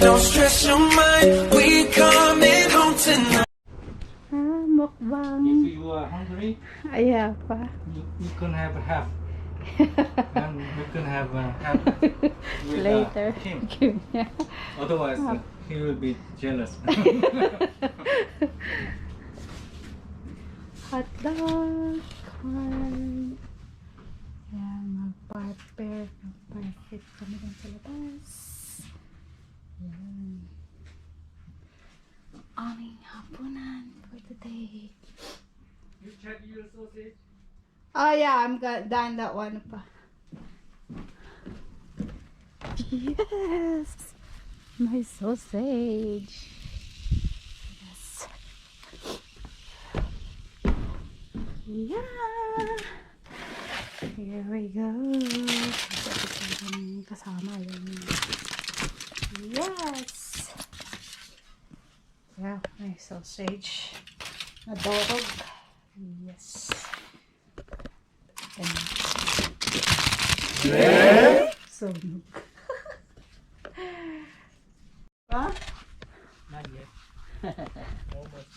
don't stress your mind. We coming home tonight. Mukbang. If you are hungry, Ayaw pa. you can have half. And we can have half with Later. him. Give niya. Otherwise, he will be jealous. Hot dog. Corn. Ayan, mag-prepare. Mag-perfect kami dun sa labas. Ayan. Aming hapunan for today. You check your sausage. Oh yeah, I'm done that one pa. Yes! My sausage. Yes. Yeah! Here we go. Kasama yun. Yes! Yeah, my sausage. Nadorog. Yes. Sunog. Ha? Not yet. Almost.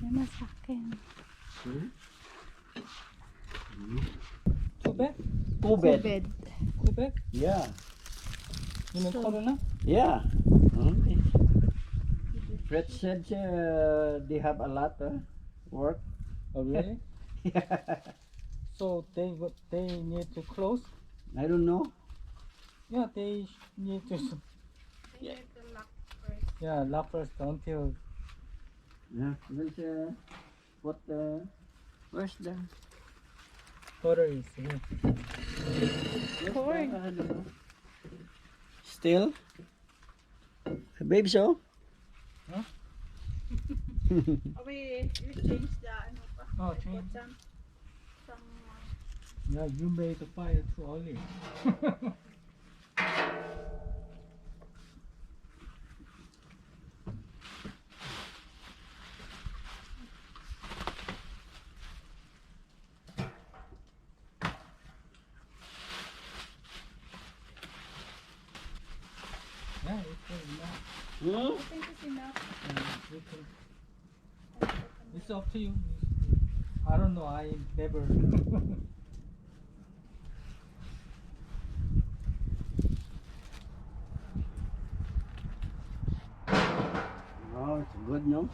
Yan na sa akin. Quebec? Kubed. Bed. Quebec? Yeah. You know Corona? Yeah. Okay. Fred said they have a lot work. Oh really? So they need to close? I don't know. Yeah, they need to. Yeah, lock first until. Yeah. There's what where's the Quarter is here. where's the, I don't know. Still? Babe, so? Huh? We change the ano pa. Oh, change. Some Yeah, you made the fire too early. Yeah, it's enough. Hmm? I think it's enough. You can, it's up to you. I don't know. I never. Oh, it's good, no?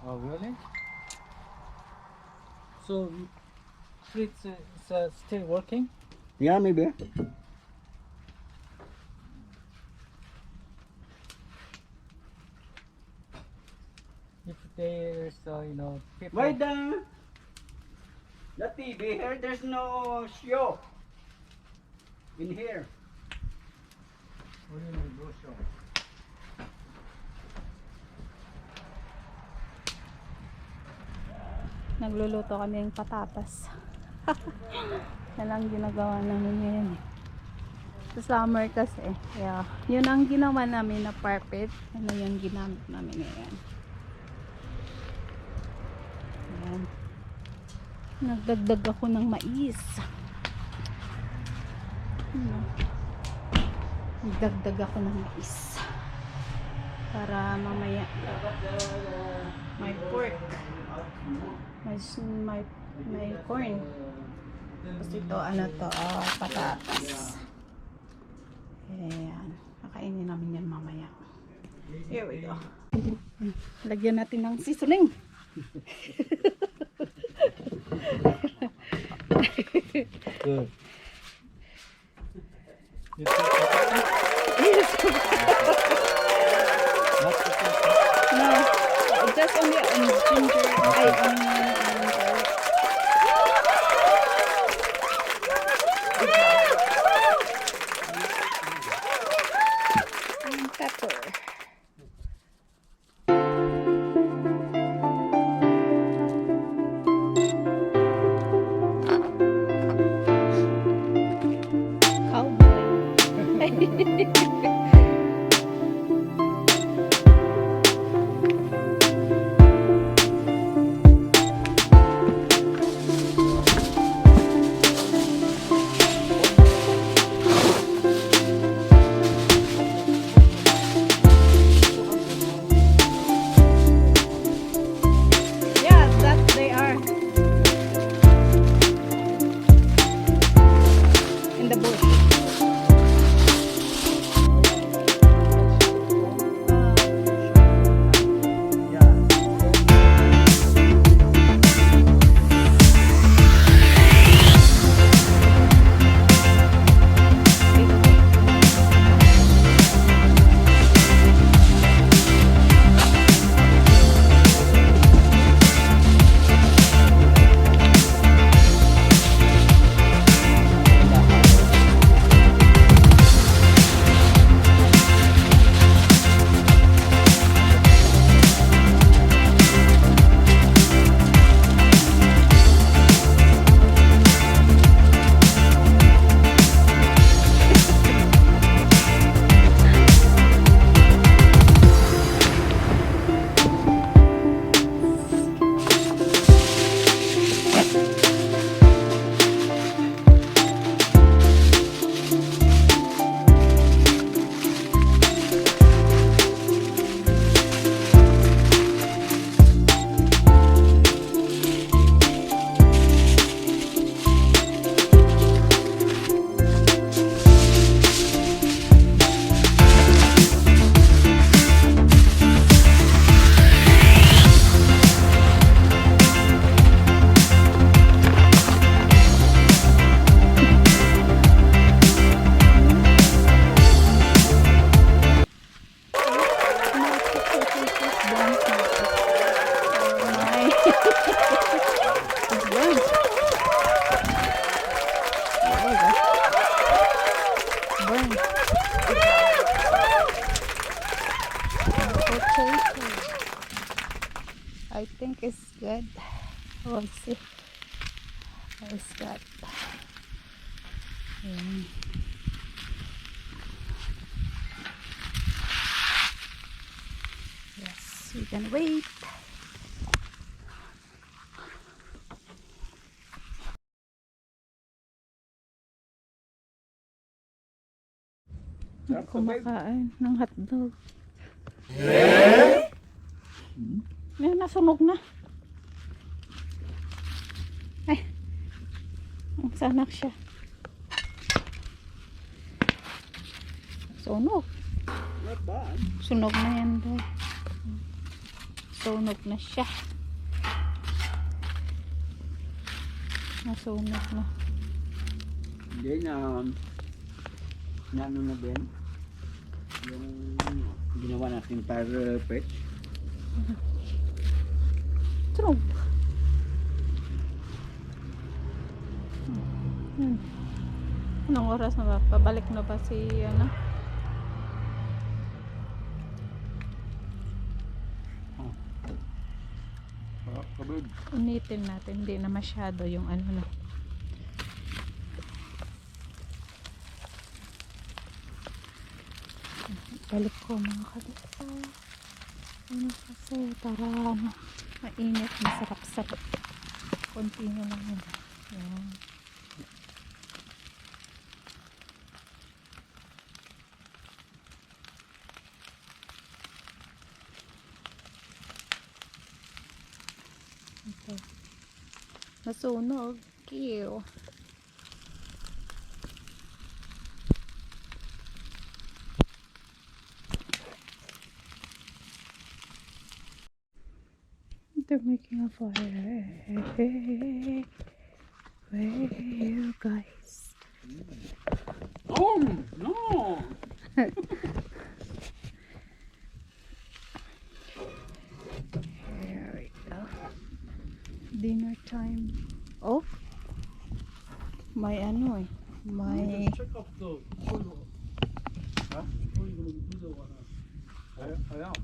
Oh, really? So, Fritz is still working? Yeah, maybe. If there's, people. Why the TV here? There's no show in here. What do you mean, no show? Nagluluto kami ng patatas. Yan lang ginagawa namin ngayon eh. Sa summer kasi. Yeah. Yun ang ginawa namin na carpet. Ano yung ginamit namin ngayon. Ayan. Nagdagdag ako ng mais. Nagdagdag ako ng mais. Para mamaya may pork. May corn. Tapos ito, ano to, patatas. Ayan. Kakainin namin yan mamaya. Here we go. Lagyan natin ng seasoning. Good. Yes. Not the first. No. Just only on ginger. Ay, on garlic. And pepper. Cowboy. the bush. I think it's good. We'll see. It's good. Ayan. Yes, we can wait. Kumakain ng hotdog. Ngayon, nasunog na. Ay, ang sanak siya. Sunog. Not bad. Sunog na yan daw. Sunog na siya. Nasunog na. Hindi na ano na din yung ginawa natin para pet. Sunog. Anong oras na ba? Pabalik na ba si ano? Kabud. Unitin natin. Hindi na masyado yung ano na. Balik ko mga kabisa. Ano kasi para ano, mainit, masarap-sarap. Konti na lang yun. Yan. Okay. Nasunog. Kiyo. They're making a fire. Where are you guys? Oh no! Here we go. Dinner time. Oh, may ano eh. May Check up the photo. Huh? Before you gonna do the one. I am.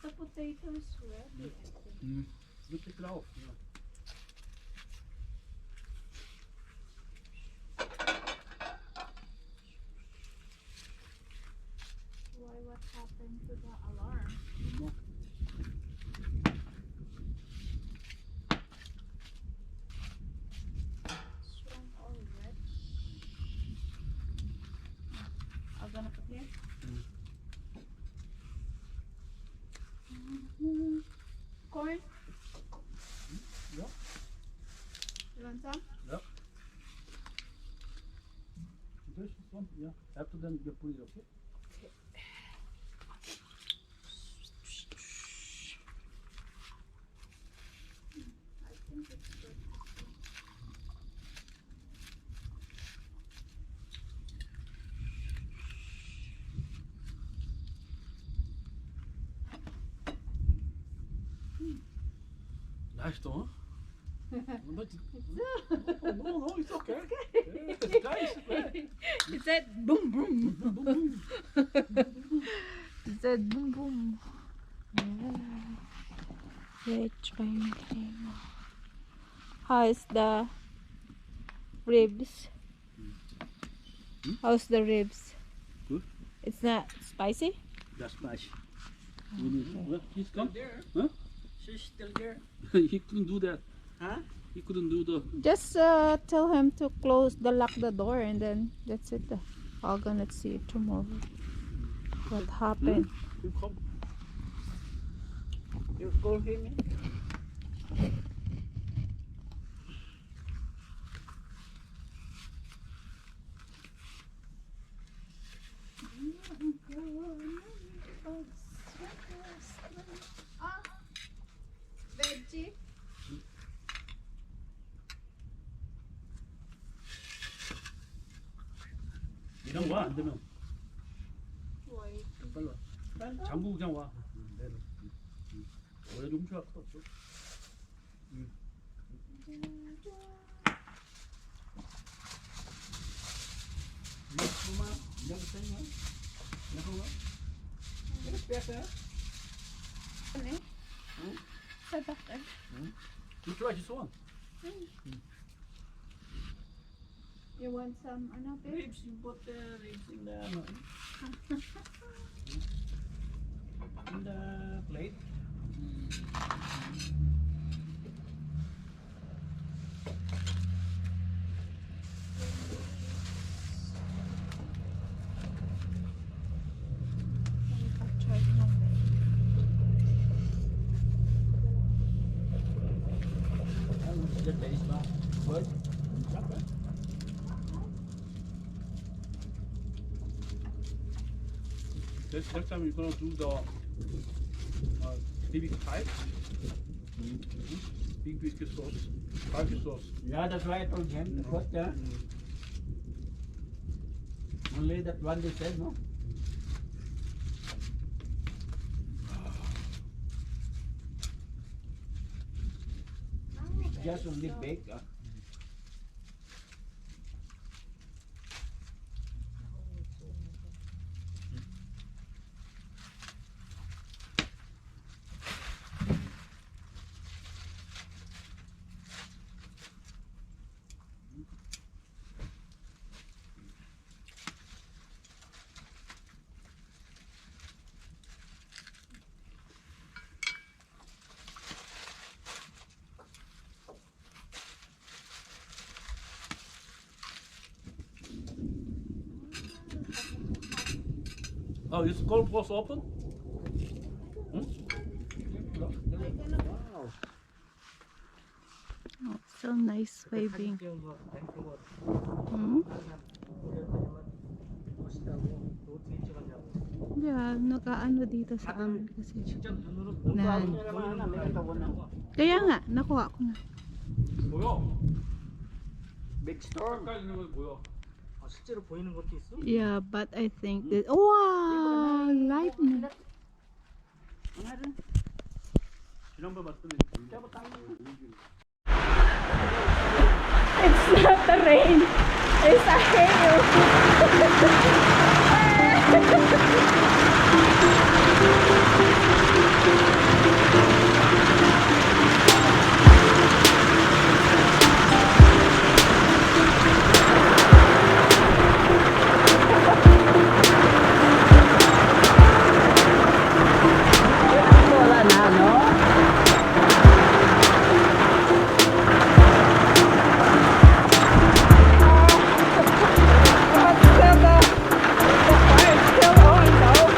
the potatoes ready. Bitte drauf. Ja. Why, what happened to the alarm? Strong already. I'm gonna put here. 당근 몇 분 이렇게? Nice though. No, it's okay. It's nice. It said boom boom. It said boom boom. Let's try anything. How's the ribs? How's the ribs? Good. It's not spicy? That's nice. Well, he's gone. There. Huh? She's still there. He couldn't do that. Huh? He couldn't do the. Just tell him to lock the door, and then that's it. I'm gonna see tomorrow what happened. You come. You call him in? Veggie. 그냥 와, 안 되면. 빨리 와. 잠그고 그냥 와. 내려. 원래 좀 훔쳐갈 거 없어. You try this one. You want some ano, babe? Ribs, you put the ribs in the in the plate. The taste ba? Good. Next time you're gonna do the big type. Big biscuit sauce, barbecue sauce. Yeah, that's why I told him to put the only that one they said, no? Just only bake. Oh, is the cold post open? Oh, so nice waving. Yeah, nakaano dito sa amin kasi. Kaya nga, nakuha ko na. 뭐야? Big storm. 가까이 있는 건 뭐야? 실제로 보이는 것도 있어? Yeah, but I think that wow, lightning. 지난번 봤더니 It's not a rain. It's a hail. Wala na, no? The fire is still on though.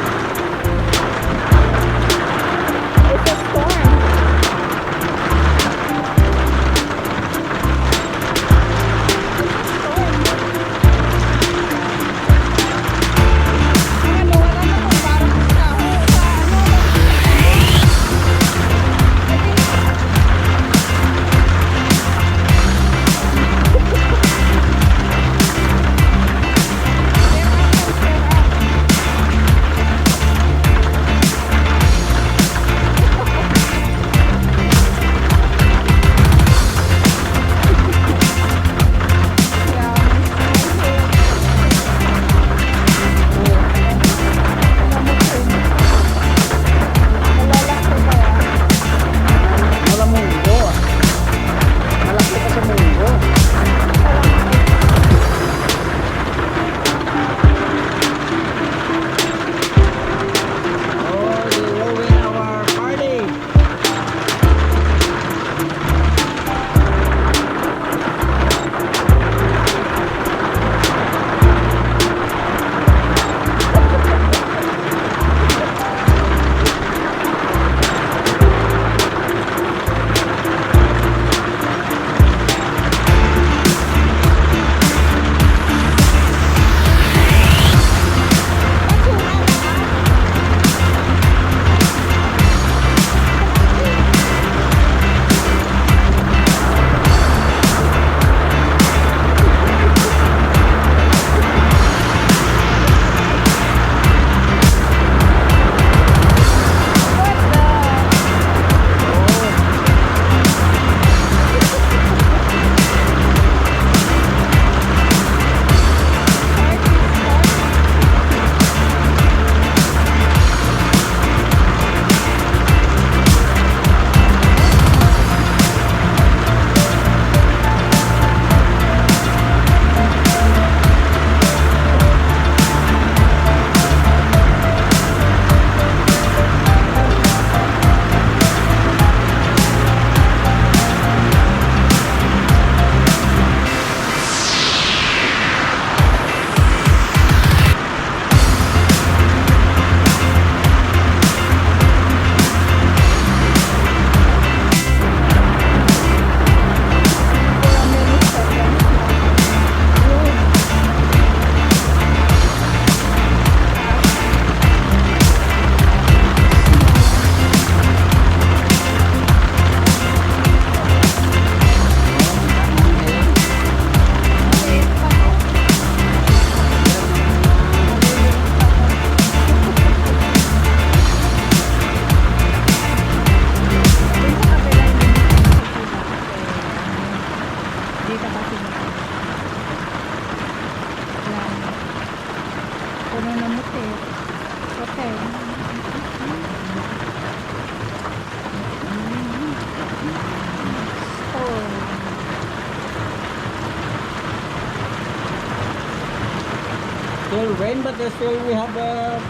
rain, but still we have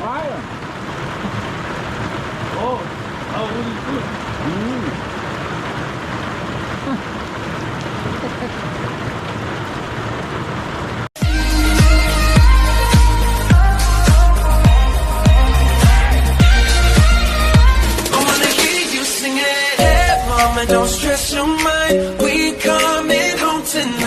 fire. Oh, wood is good. I wanna hear you singing. Hey, mama, don't stress your mind. We coming